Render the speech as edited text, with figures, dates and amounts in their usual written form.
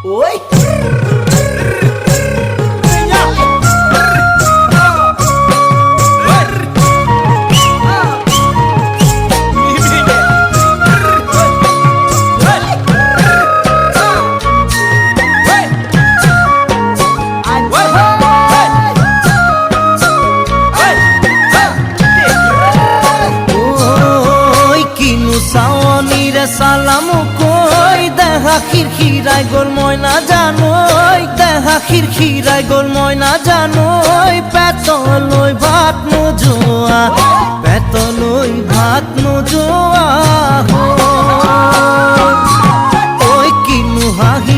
ওই সালাম কই দেখা খিরখিরাই গোল ময়না জানোই দেখা খিরখিরাই গোল ময়না জানোই পেতলই ভাত নোজোয়া পেতলই ভাত নোজোয়া ওই কিনু হাহি